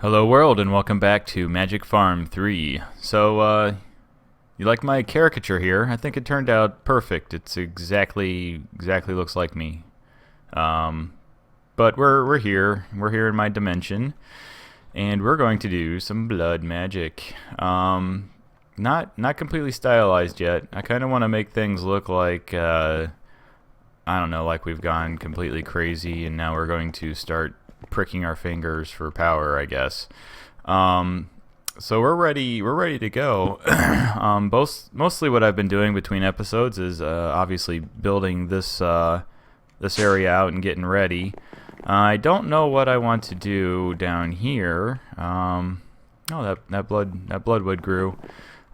Hello world and welcome back to Magic Farm 3. You like my caricature here? I think it turned out perfect. It's exactly looks like me. But we're here. We're here in my dimension, and we're going to do some blood magic. Not completely stylized yet. I kind of want to make things look like I don't know, like we've gone completely crazy, and now we're going to start pricking our fingers for power, I guess. So we're ready. We're ready to go. Mostly what I've been doing between episodes is obviously building this area out and getting ready. I don't know what I want to do down here. Oh, that bloodwood grew.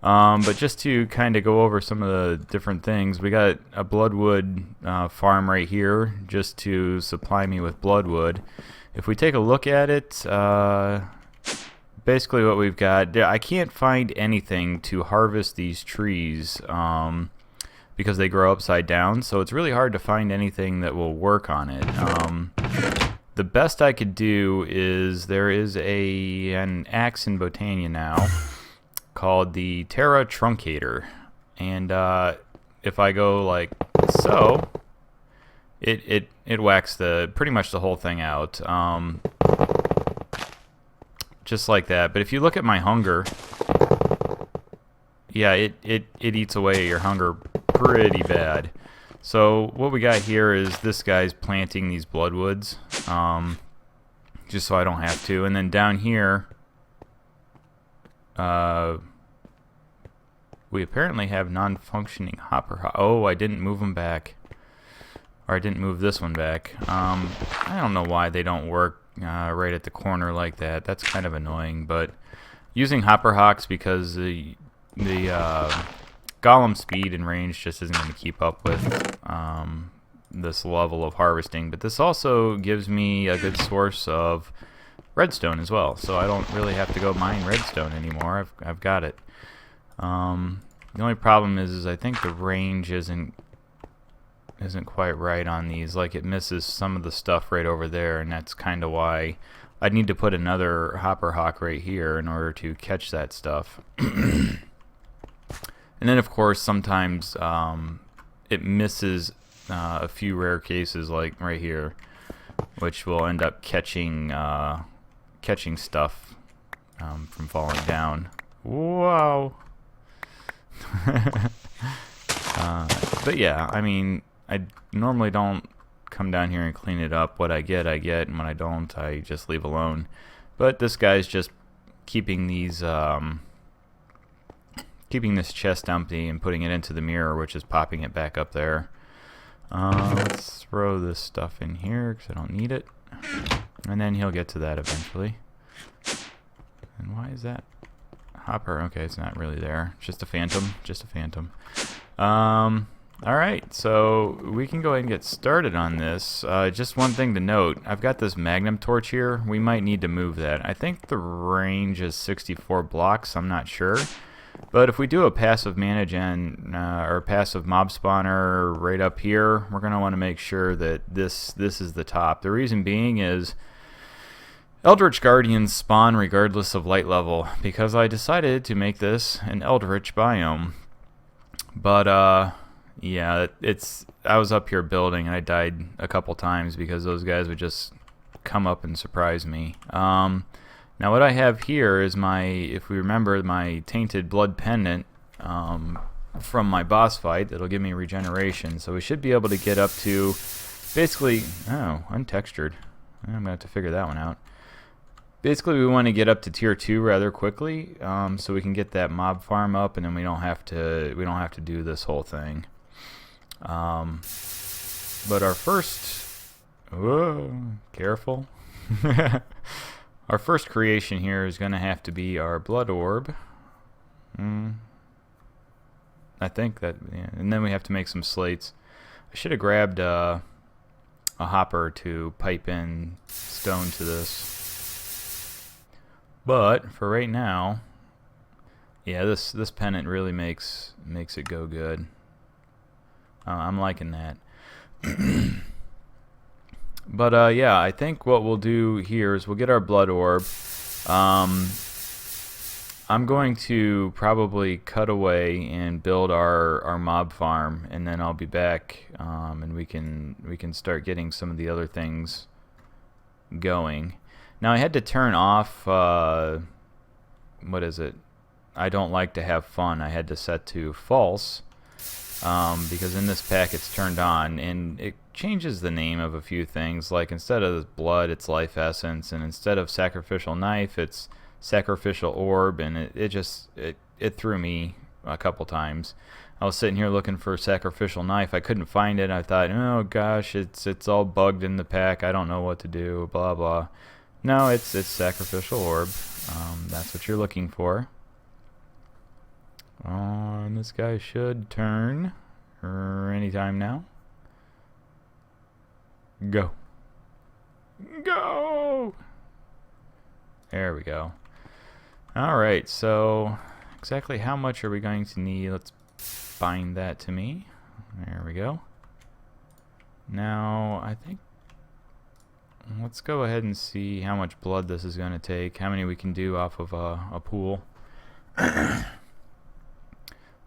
But just to kind of go over some of the different things, we got a bloodwood farm right here just to supply me with bloodwood. If we take a look at it, basically what we've got, I can't find anything to harvest these trees because they grow upside down, so it's really hard to find anything that will work on it. The best I could do is there is an axe in Botania now called the Terra Truncator, and if I go like so, it whacks pretty much the whole thing out, just like that. But if you look at my hunger, yeah, it eats away at your hunger pretty bad. So what we got here is this guy's planting these bloodwoods, just so I don't have to. And then down here, we apparently have non-functioning hopper. Oh, I didn't move them back. Or I didn't move this one back. I don't know why they don't work right at the corner like that. That's kind of annoying. But using hopper hawks, because the golem speed and range just isn't going to keep up with this level of harvesting. But this also gives me a good source of redstone as well, so I don't really have to go mine redstone anymore. I've got it. The only problem is I think the range isn't quite right on these. Like, it misses some of the stuff right over there, and that's kind of why I'd need to put another hopper hawk right here in order to catch that stuff. And then of course sometimes it misses a few rare cases, like right here, which will end up catching stuff from falling down. Wow. But yeah, I mean, I normally don't come down here and clean it up. What I get, and when I don't, I just leave alone. But this guy's just keeping these, keeping this chest empty and putting it into the mirror, which is popping it back up there. Let's throw this stuff in here because I don't need it. And then he'll get to that eventually. And why is that hopper? Okay, it's not really there. It's just a phantom. Just a phantom. Alright, so we can go ahead and get started on this. Just one thing to note. I've got this magnum torch here. We might need to move that. I think the range is 64 blocks. I'm not sure. But if we do a passive mana gen or passive mob spawner right up here, we're going to want to make sure that this is the top. The reason being is Eldritch Guardians spawn regardless of light level, because I decided to make this an Eldritch biome. But yeah, I was up here building and I died a couple times because those guys would just come up and surprise me. Now what I have here is if we remember, my tainted blood pendant from my boss fight. That'll give me regeneration, so we should be able to get up to basically, oh, untextured. I'm gonna have to figure that one out. Basically, we want to get up to tier 2 rather quickly, so we can get that mob farm up, and then we don't have to do this whole thing. But our first, whoa, careful. Our first creation here is going to have to be our blood orb. I think that, yeah. And then we have to make some slates. I should have grabbed a hopper to pipe in stone to this. But for right now, yeah, this pennant really makes it go good. I'm liking that. But yeah, I think what we'll do here is we'll get our blood orb, I'm going to probably cut away and build our mob farm, and then I'll be back, and we can start getting some of the other things going. Now I had to turn off what is it? I don't like to have fun. I had to set to false because in this pack it's turned on, and it changes the name of a few things. Like instead of blood, it's life essence, and instead of sacrificial knife, it's sacrificial orb, and it threw me a couple times. I was sitting here looking for sacrificial knife. I couldn't find it. I thought, oh gosh, it's all bugged in the pack. I don't know what to do. Blah blah. No, it's sacrificial orb. That's what you're looking for. And this guy should turn anytime now. Go. Go! There we go. Alright, so exactly how much are we going to need? Let's bind that to me. There we go. Now, I think let's go ahead and see how much blood this is going to take, how many we can do off of a pool.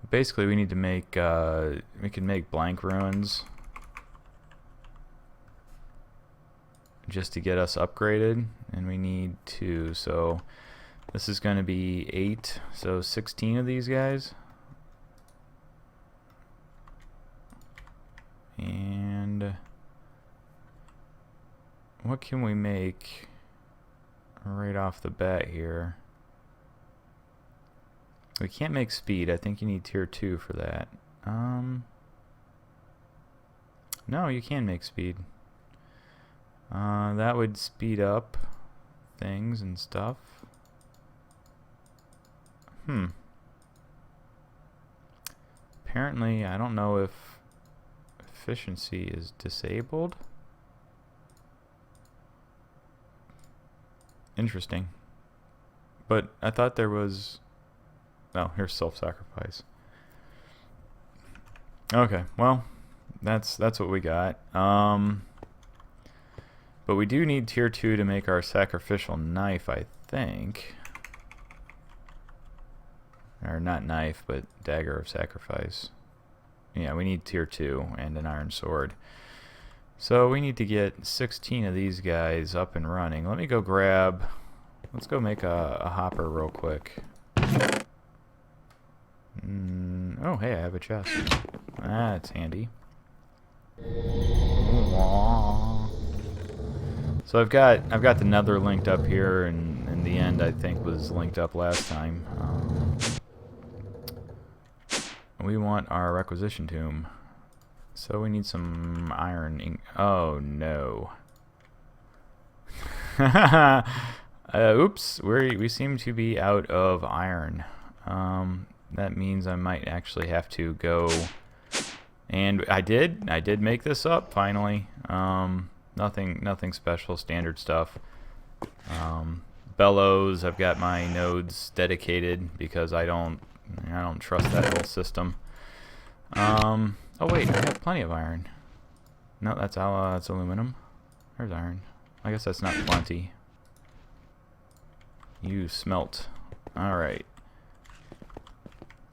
Basically, we need to make, we can make blank ruins just to get us upgraded, and we need 2, so this is going to be 8, so 16 of these guys. And what can we make right off the bat here? We can't make speed. I think you need tier 2 for that. No, you can make speed. That would speed up things and stuff. Apparently, I don't know if efficiency is disabled. Interesting. But I thought there was... Oh, here's self-sacrifice. Okay, well, that's what we got. But we do need tier 2 to make our sacrificial knife, I think. Or not knife, but dagger of sacrifice. Yeah, we need tier 2 and an iron sword. So we need to get 16 of these guys up and running. Let me go grab... Let's go make a hopper real quick. Oh, hey, I have a chest. That's handy. So I've got the nether linked up here, and in the end I think was linked up last time. We want our requisition tomb, so we need some iron. Oh no! Oops, we seem to be out of iron. That means I might actually have to go. And I did make this up finally. Nothing special, standard stuff. Bellows, I've got my nodes dedicated because I don't trust that whole system. Oh wait, I have plenty of iron. No, that's aluminum. There's iron. I guess that's not plenty. You smelt. All right.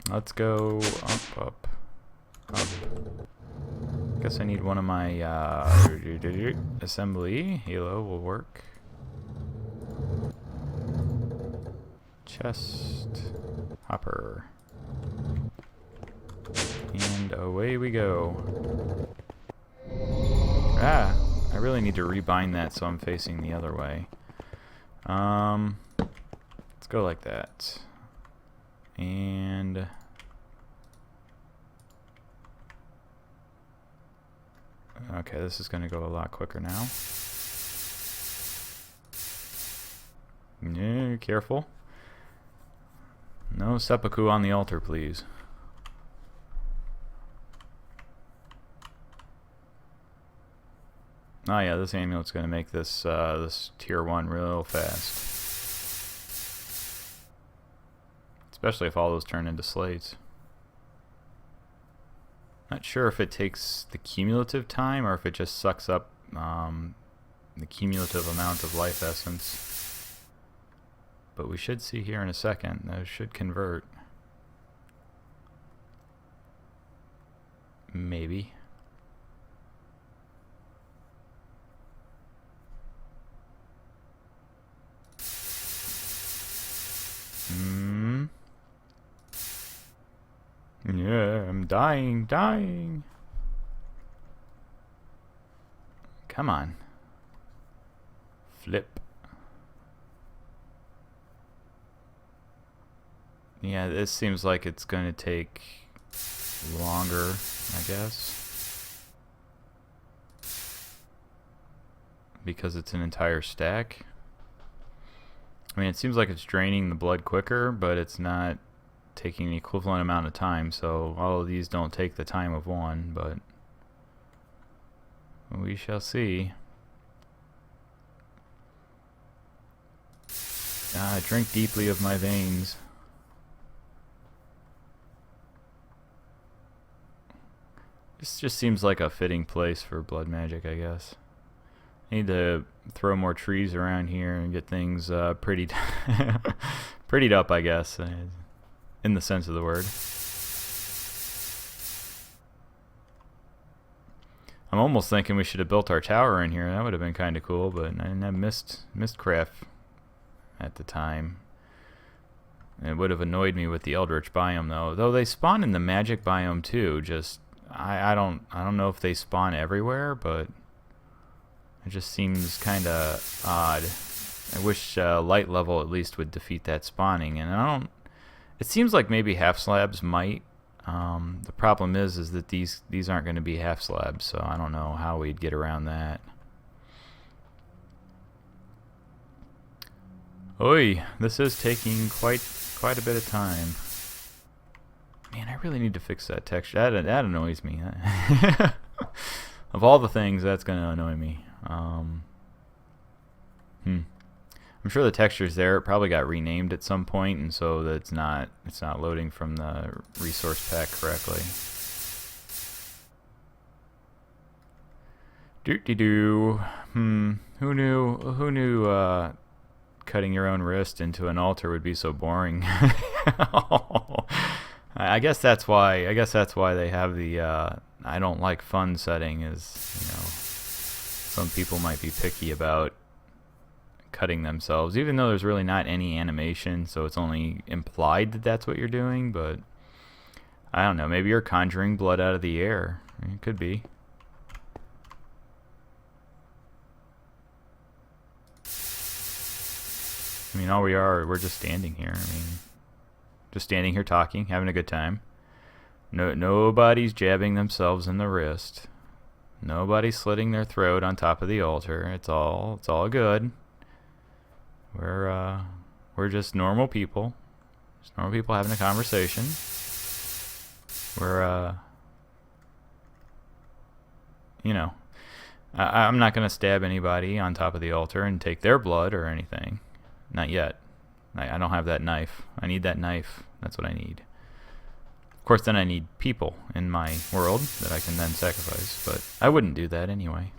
Let's go up. Guess I need one of my assembly. Halo will work. Chest. Hopper. And away we go. Ah, I really need to rebind that so I'm facing the other way. Let's go like that. And okay, this is going to go a lot quicker now. Yeah, careful. No seppuku on the altar, please. Oh yeah, this amulet's going to make this this tier 1 real fast. Especially if all those turn into slates. Not sure if it takes the cumulative time or if it just sucks up the cumulative amount of life essence. But we should see here in a second. Those should convert. Maybe. Yeah, I'm dying. Come on. Flip. Yeah, this seems like it's going to take longer, I guess. Because it's an entire stack. I mean, it seems like it's draining the blood quicker, but it's not taking the equivalent amount of time, so all of these don't take the time of one, but we shall see. Drink deeply of my veins. This just seems like a fitting place for blood magic, I guess. I need to throw more trees around here and get things prettied up, I guess, in the sense of the word. I'm almost thinking we should have built our tower in here. That would have been kind of cool, but I didn't have Mistcraft at the time. It would have annoyed me with the Eldritch biome, though they spawn in the magic biome too. Just I don't know if they spawn everywhere, but it just seems kind of odd. I wish light level at least would defeat that spawning, and I don't. It seems like maybe half slabs might. The problem is that these aren't going to be half slabs, so I don't know how we'd get around that. Oi, this is taking quite a bit of time. Man, I really need to fix that texture. That annoys me. Of all the things, that's going to annoy me. I'm sure the texture's there. It probably got renamed at some point, and so that it's not loading from the resource pack correctly. Doo-dee-doo. Who knew cutting your own wrist into an altar would be so boring? I guess that's why they have the I don't like fun setting, is, you know, some people might be picky about cutting themselves, even though there's really not any animation, so it's only implied that that's what you're doing. But I don't know, maybe you're conjuring blood out of the air. It could be. I mean, we're just standing here. I mean, just standing here talking, having a good time. Nobody's jabbing themselves in the wrist. Nobody's slitting their throat on top of the altar. It's all good. We're just normal people. Just normal people having a conversation. You know, I'm not gonna stab anybody on top of the altar and take their blood or anything. Not yet. I don't have that knife. I need that knife. That's what I need. Of course, then I need people in my world that I can then sacrifice, but I wouldn't do that anyway.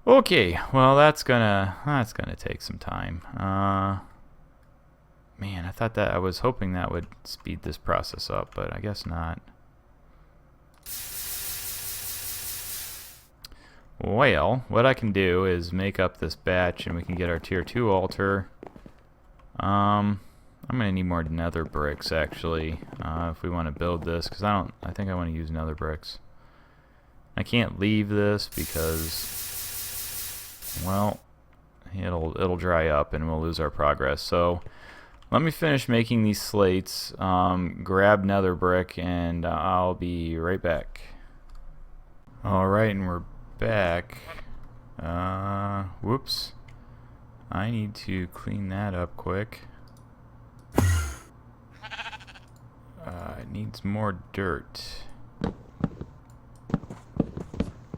Okay, well that's gonna take some time. Man, I was hoping that would speed this process up, but I guess not. Well, what I can do is make up this batch and we can get our tier 2 altar. I'm gonna need more nether bricks actually, if we want to build this, because I think I want to use nether bricks. I can't leave this because, well, it'll dry up and we'll lose our progress. So let me finish making these slates, grab nether brick, and I'll be right back. Alright, and we're back. Whoops. I need to clean that up quick. It needs more dirt.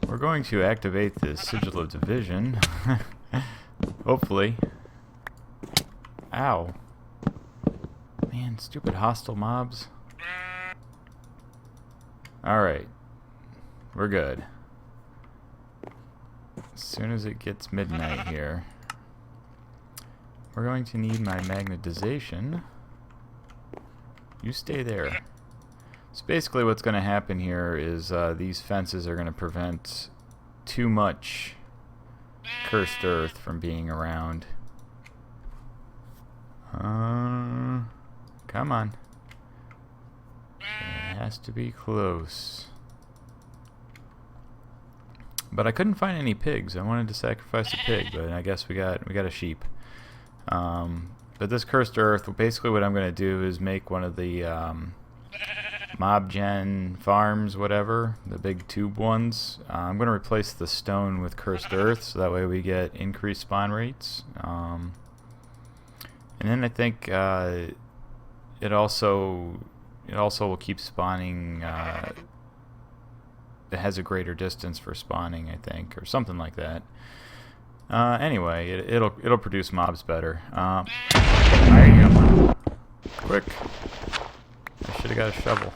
We're going to activate the Sigil of Division. Hopefully. Ow. Man, stupid hostile mobs. Alright. We're good. As soon as it gets midnight here. we're going to need my magnetization. You stay there. So basically what's going to happen here is these fences are going to prevent too much cursed earth from being around. Come on. It has to be close. But I couldn't find any pigs. I wanted to sacrifice a pig, but I guess we got a sheep. But this cursed earth, basically what I'm going to do is make one of the mob gen farms, whatever, the big tube ones. I'm going to replace the stone with cursed earth, so that way we get increased spawn rates. And then I think it also will keep spawning. It has a greater distance for spawning, I think, or something like that. Anyway, it'll produce mobs better. There you go. Quick! I should have got a shovel.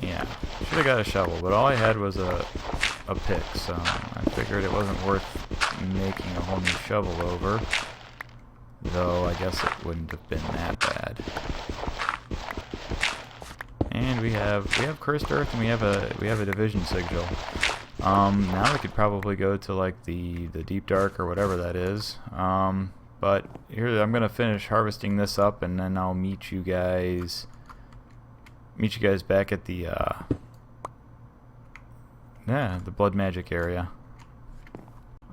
Yeah, should have got a shovel, but all I had was a pick, so I figured it wasn't worth making a whole new shovel over, though I guess it wouldn't have been that bad. And we have cursed earth, and we have a division sigil. Now we could probably go to like the deep dark or whatever that is. But here I'm gonna finish harvesting this up, and then I'll meet you guys back at the blood magic area.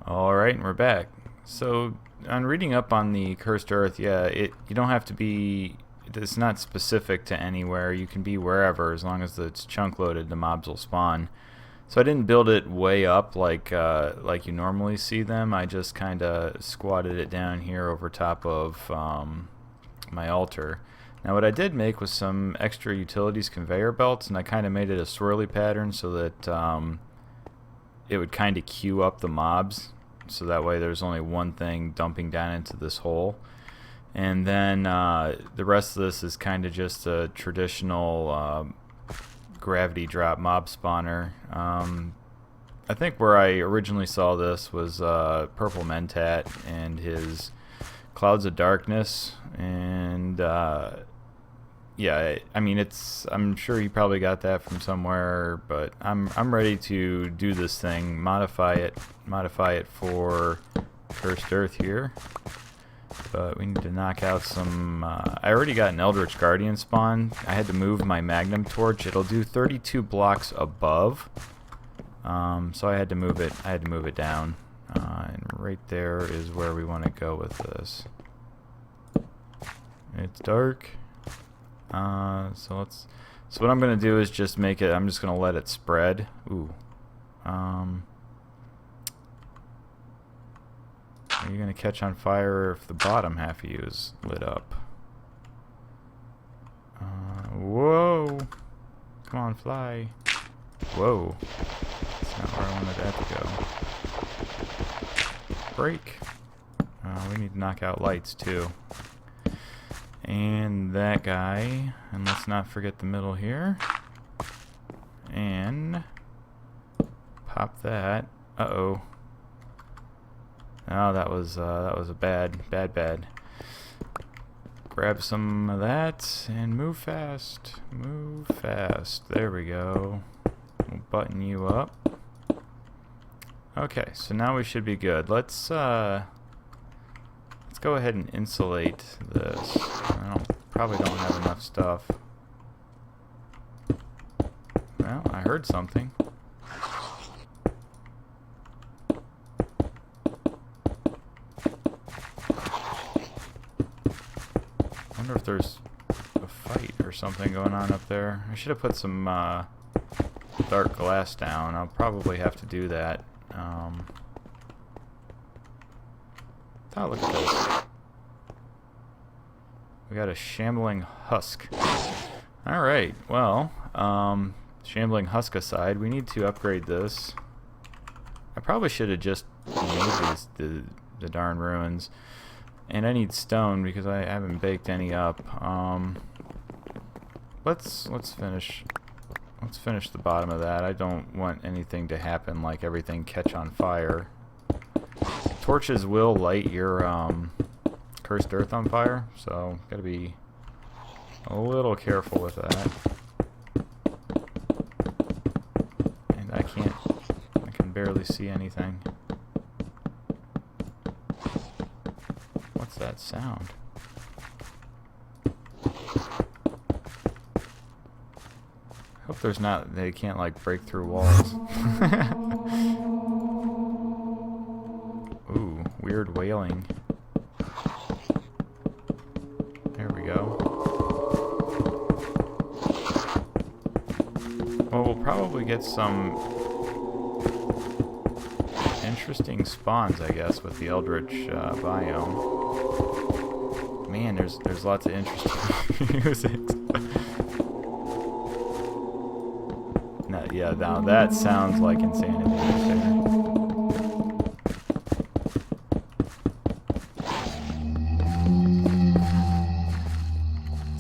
Alright, and we're back. So, on reading up on the cursed earth, yeah, you don't have to be, it's not specific to anywhere. You can be wherever, as long as it's chunk loaded, the mobs will spawn. So I didn't build it way up like you normally see them. I just kind of squatted it down here over top of my altar. Now what I did make was some extra utilities conveyor belts, and I kind of made it a swirly pattern so that it would kind of queue up the mobs, so that way there's only one thing dumping down into this hole. And then the rest of this is kind of just a traditional gravity drop mob spawner. I think where I originally saw this was Purple Mentat and his Clouds of Darkness, and yeah, I mean, I'm sure he probably got that from somewhere, but I'm ready to do this thing, modify it for cursed earth here. But we need to knock out some. I already got an Eldritch Guardian spawn. I had to move my Magnum Torch. It'll do 32 blocks above, so I had to move it. I had to move it down, and right there is where we want to go with this. It's dark. So what I'm gonna do is just make it. I'm just gonna let it spread. Ooh. Are you gonna catch on fire if the bottom half of you is lit up? Whoa! Come on, fly. Whoa. That's not where I wanted that to go. Break. We need to knock out lights too. And that guy. And let's not forget the middle here. And pop that. Uh-oh. Oh, that was a bad. Grab some of that and move fast. Move fast. There we go. We'll button you up. Okay, so now we should be good. Let's go ahead and insulate this. Probably don't have enough stuff. Well, I heard something. I wonder if there's a fight or something going on up there. I should have put some dark glass down. I'll probably have to do that. Oh, look at this. We got a shambling husk. Alright, well, shambling husk aside, we need to upgrade this. I probably should have just made the darn ruins. And I need stone because I haven't baked any up. let's finish the bottom of that. I don't want anything to happen like everything catch on fire. Torches will light your cursed earth on fire, so gotta be a little careful with that. And I can barely see anything. What's that sound? I hope there's not, they can't like break through walls. Ooh, weird wailing. There we go. Well, we'll probably get some interesting spawns, I guess, with the Eldritch biome. Man, there's lots of interesting music. Yeah, now that sounds like insanity right there.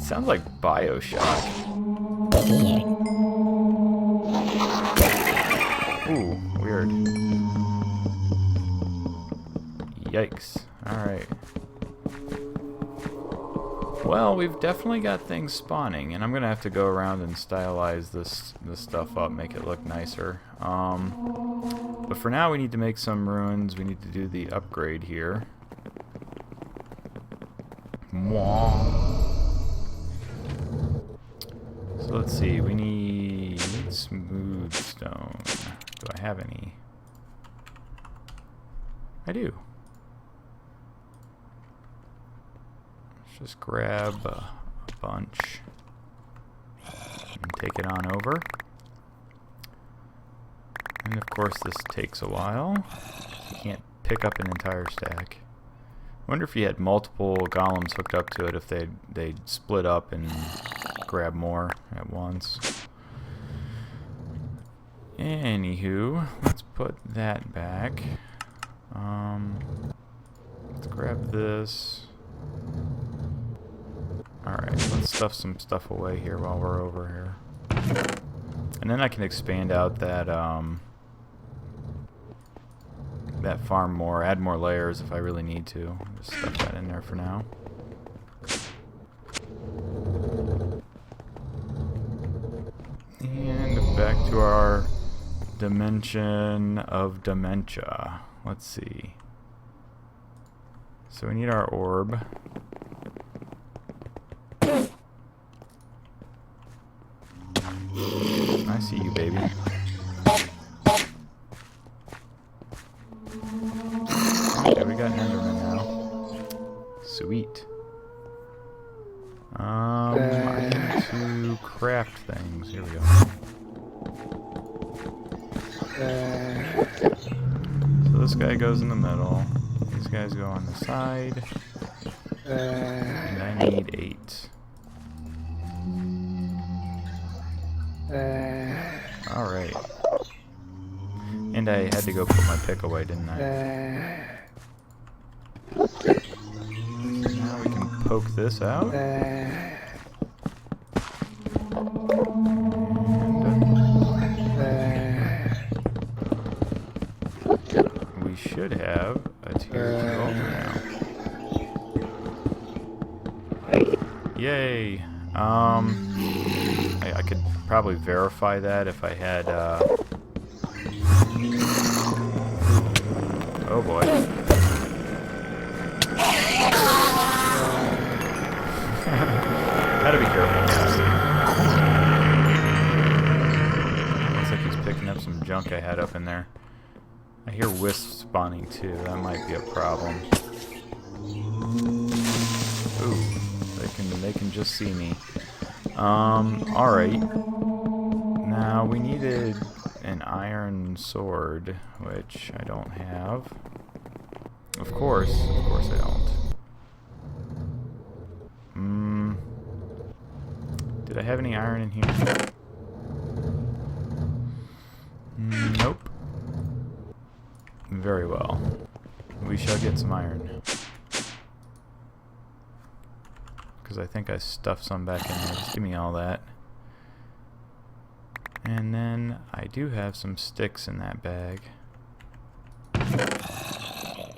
Sounds like BioShock. Ooh, weird. Yikes. Alright. Well, we've definitely got things spawning, and I'm gonna have to go around and stylize this stuff up, make it look nicer. But for now, we need to make some ruins. We need to do the upgrade here. Mwah. So let's see. We need smooth stone. Do I have any? I do. Just grab a bunch and take it on over. And of course this takes a while. You can't pick up an entire stack. I wonder if you had multiple golems hooked up to it, if they'd split up and grab more at once. Anywho, let's put that back. Let's grab this. Alright, let's stuff some stuff away here while we're over here. And then I can expand out that that farm more, add more layers if I really need to. Just stuff that in there for now. And back to our dimension of dementia. Let's see. So we need our orb. I see you, baby. Okay, we got an Enderman now. Sweet. I need to craft things. Here we go. So this guy goes in the middle. These guys go on the side. And I need 8. Alright. And I had to go put my pick away, didn't I? Now we can poke this out. And we should have a tier 2 altar now. Yay! I could probably verify that if I had, oh boy. Gotta be careful. Looks like he's picking up some junk I had up in there. I hear wisps spawning too. That might be a problem. Ooh, they can just see me. Alright. Now we needed an iron sword, which I don't have. Of course I don't. Did I have any iron in here? Nope. Very well. We shall get some iron. because I think I stuffed some back in there. Just give me all that. And then I do have some sticks in that bag. I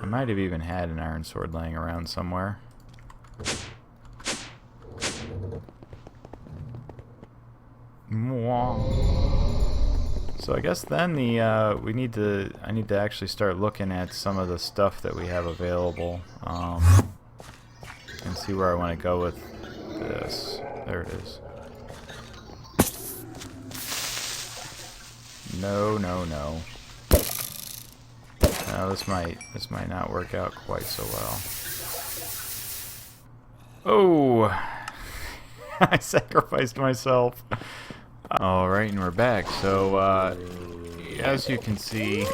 might have even had an iron sword laying around somewhere. So I guess then I need to actually start looking at some of the stuff that we have available, and see where I want to go with this. There it is. No. No, this might not work out quite so well. Oh, I sacrificed myself. Alright, and we're back. So, as you can see,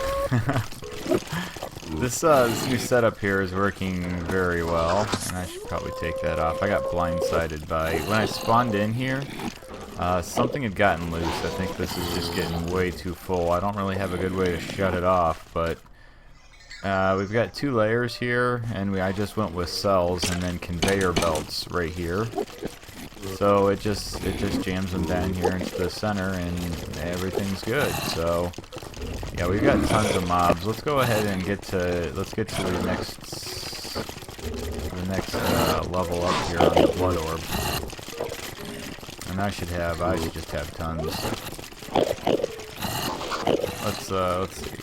this new setup here is working very well, and I should probably take that off. I got blindsided by, when I spawned in here, something had gotten loose. I think this is just getting way too full. I don't really have a good way to shut it off, but we've got 2 layers here, and I just went with cells and then conveyor belts right here. So it just jams them down here into the center, and everything's good. So yeah, we've got tons of mobs. Let's go ahead and get to the next level up here on the blood orb. And I should just have tons. Let's see.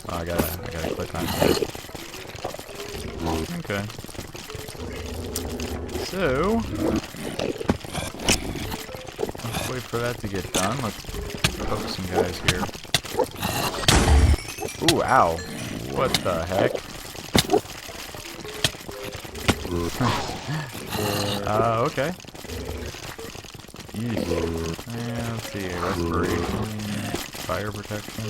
Oh, I gotta click on it. Okay. So, let's wait for that to get done. Let's poke some guys here. Ooh, ow. What the heck? Okay. Yeesh. Let's see. Respiration. Fire protection.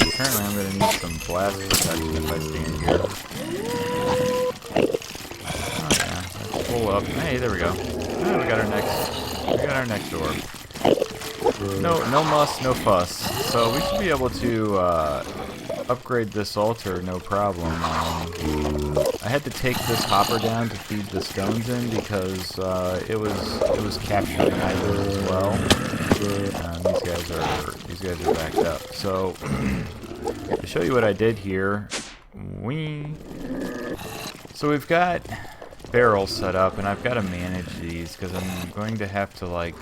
Apparently I'm going to need some blast protection if I stand here. Oh yeah, let's pull up. Hey, there we go. Oh, we got our next orb. No muss, no fuss. So we should be able to upgrade this altar, no problem. I had to take this hopper down to feed the stones in because it was capturing items as well. These guys are backed up. So to show you what I did here, so we've got barrels set up, and I've got to manage these because I'm going to have to like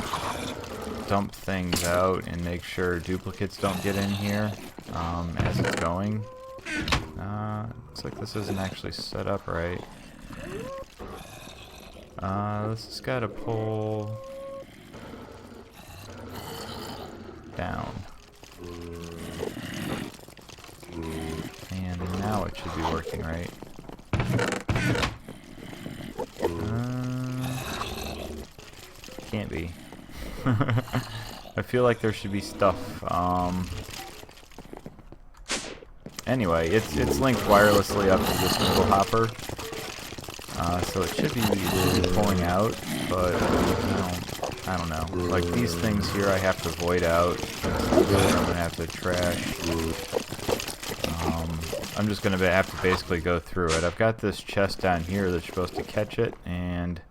dump things out and make sure duplicates don't get in here as it's going. Looks like this isn't actually set up right. This has got to pull down. And now it should be working right. Can't be. I feel like there should be stuff. Anyway, it's linked wirelessly up to this middle hopper, so it should be pulling out. But I don't know. Like these things here, I have to void out. I'm gonna have to trash. I'm just gonna have to basically go through it. I've got this chest down here that's supposed to catch it, and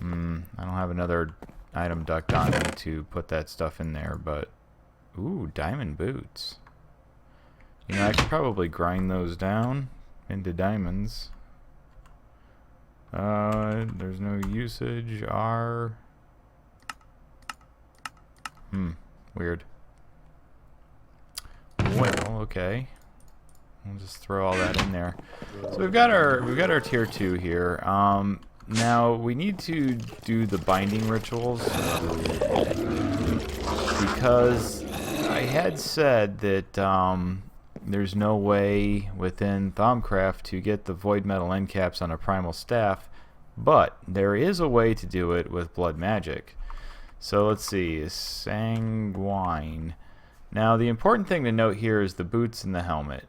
I don't have another item ducked on me to put that stuff in there. But ooh, diamond boots. You know, I could probably grind those down into diamonds. There's no usage. R. Weird. Well, okay. We'll just throw all that in there. So we've got our tier 2 here. Now we need to do the binding rituals because I had said that there's no way within Thaumcraft to get the void metal end caps on a primal staff, but there is a way to do it with blood magic. So let's see, sanguine. Now the important thing to note here is the boots and the helmet.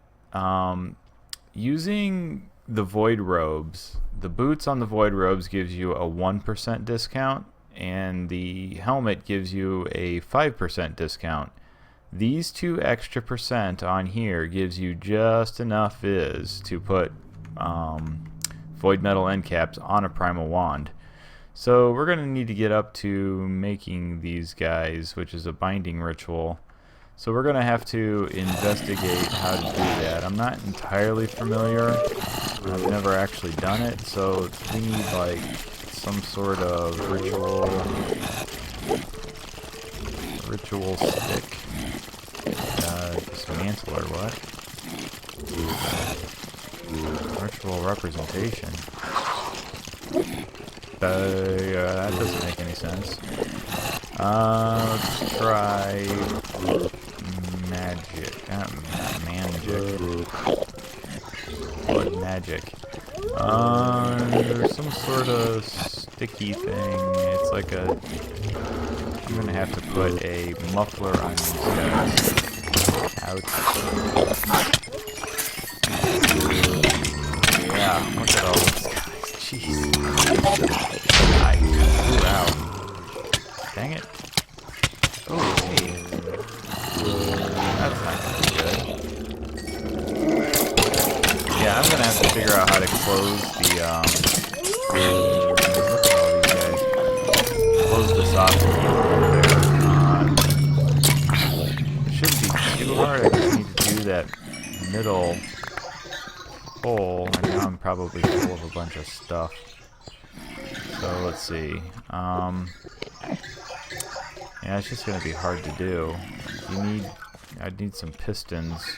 Using the void robes, the boots on the void robes gives you a 1% discount, and the helmet gives you a 5% discount. These 2 extra % on here gives you just enough Viz to put void metal end caps on a primal wand. So we're going to need to get up to making these guys, which is a binding ritual. So we're going to have to investigate how to do that. I'm not entirely familiar. I've never actually done it, so we need like some sort of ritual stick. Dismantle or what? Ritual representation. That doesn't make any sense. Let's try magic. Not magic. Blood magic. There's some sort of sticky thing. It's like a... I'm gonna have to put a muffler on these guys. Ouch. Yeah, look at all these guys. Jeez. Ooh, ow. Dang it. Oh, hey. That's not gonna be good. Yeah, I'm gonna have to figure out how to close the, look at all these guys. Close this off over there. It shouldn't be too hard. I just need to do that middle hole, and now I'm probably full of a bunch of stuff. So let's see. Yeah, it's just gonna be hard to do. I'd need some pistons,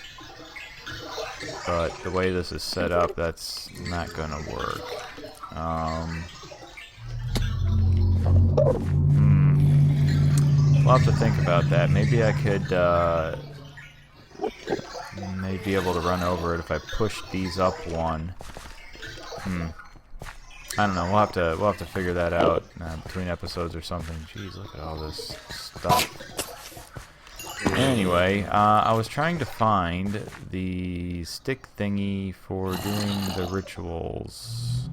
but the way this is set up, that's not gonna work. We'll have to think about that. Maybe I could may be able to run over it if I push these up one. I don't know. We'll have to figure that out between episodes or something. Jeez, look at all this stuff. Anyway, I was trying to find the stick thingy for doing the rituals.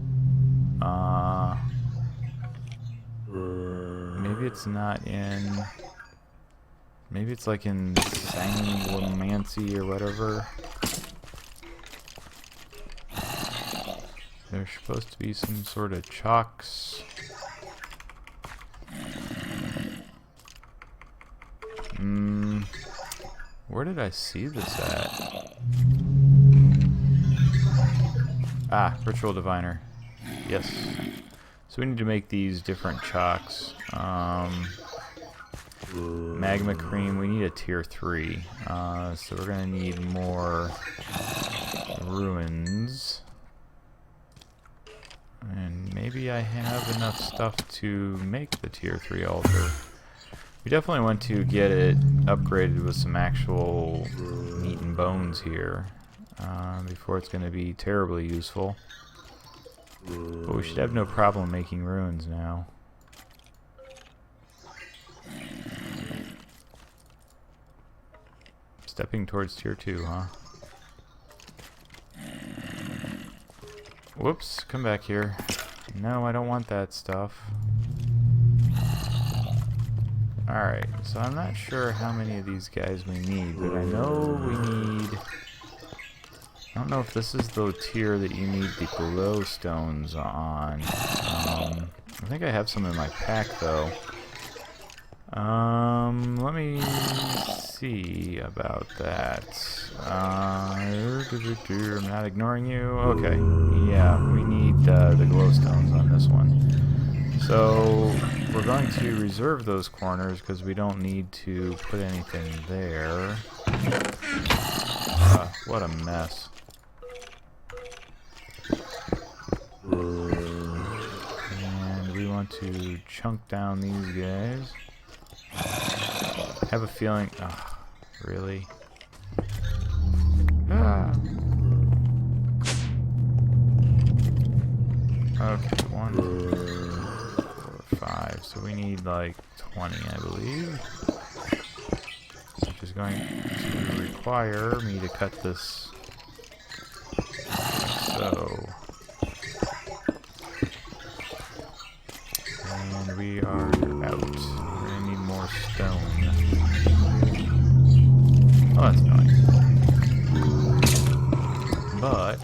Maybe it's not in... Maybe it's like in Sanglomancy or whatever. There's supposed to be some sort of chalks. Where did I see this at? Ah, Ritual Diviner. Yes. So we need to make these different chalks. Magma Cream, we need a tier 3. So we're going to need more ruins. And maybe I have enough stuff to make the tier 3 altar. We definitely want to get it upgraded with some actual meat and bones here before it's going to be terribly useful. But we should have no problem making ruins now. Stepping towards tier 2, huh? Whoops, come back here. No, I don't want that stuff. Alright, so I'm not sure how many of these guys we need, but I know we need... I don't know if this is the tier that you need the glowstones on. I think I have some in my pack, though. Let me see about that. I'm not ignoring you. Okay, yeah, we need the glowstones on this one. So we're going to reserve those corners because we don't need to put anything there. What a mess. And we want to chunk down these guys. I have a feeling... Oh, really? Ah. Okay, 1, 4, 5. So we need like 20, I believe. Which is going to require me to cut this like so. And we are out. We're gonna need more stone. But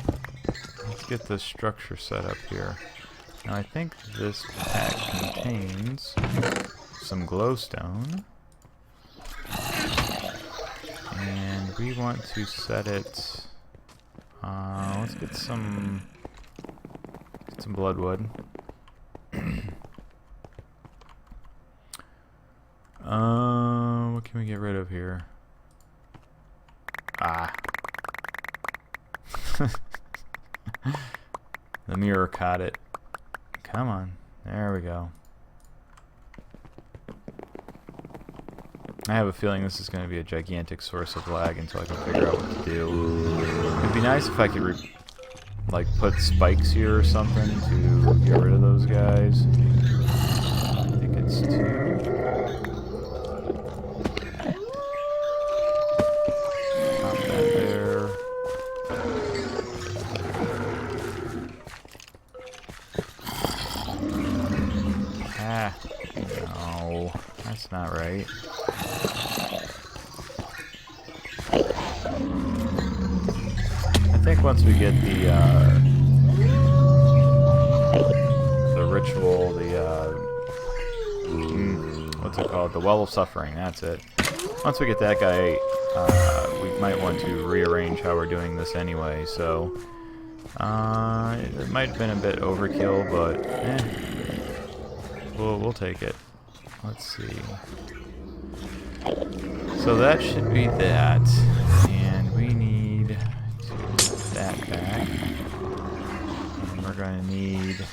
let's get this structure set up here. Now I think this pack contains some glowstone. And we want to set it... let's get some bloodwood. What can we get rid of here? The mirror caught it. Come on. There we go. I have a feeling this is going to be a gigantic source of lag until I can figure out what to do. It'd be nice if I could like put spikes here or something to get rid of those guys. I think it's 2. Pop that there. No, that's not right. I think once we get the ritual, what's it called? The Well of Suffering, that's it. Once we get that guy, we might want to rearrange how we're doing this anyway, so it might have been a bit overkill, but we'll take it. Let's see. So that should be that, and we need to put that back, and we're going to need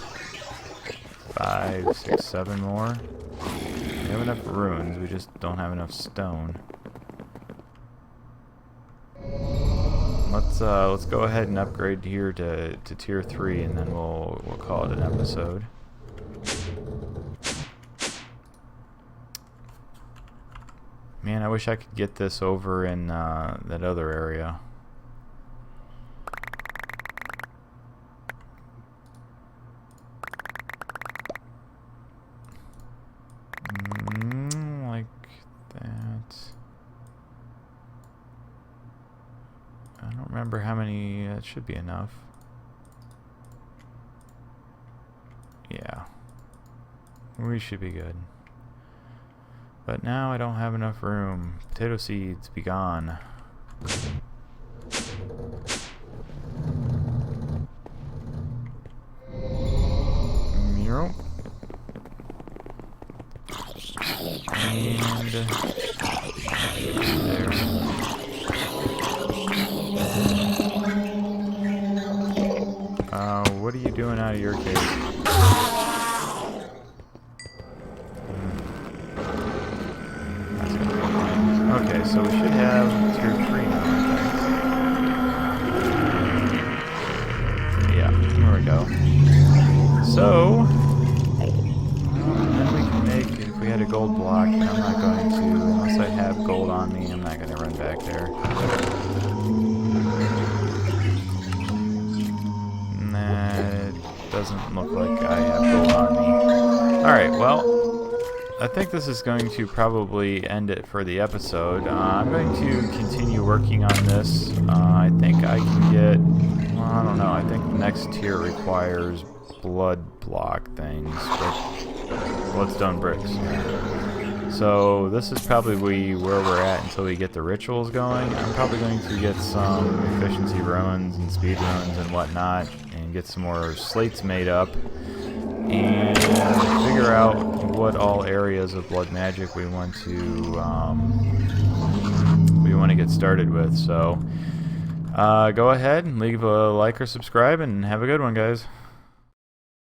5, 6, 7 more. We have enough runes, we just don't have enough stone. Let's go ahead and upgrade here to tier 3, and then we'll call it an episode. Man, I wish I could get this over in that other area. Like that. I don't remember how many. That should be enough. Yeah. We should be good. But now I don't have enough room. Potato seeds, be gone. Miro. And there. What are you doing out of your cave? Okay, so we should have tier 3 now, I think. Yeah, there we go. So, then we can make, if we had a gold block, but I'm not going to, unless I have gold on me, I'm not going to run back there. That doesn't look like I have gold on me. Alright, well, I think this is going to probably end it for the episode. I'm going to continue working on this. I think I can get... Well, I don't know. I think the next tier requires blood block things. Bloodstone bricks. So this is probably where we're at until we get the rituals going. I'm probably going to get some efficiency runes and speed runes and whatnot, and get some more slates made up, and figure out what all areas of blood magic we want to get started with. So go ahead and leave a like or subscribe, and have a good one, guys.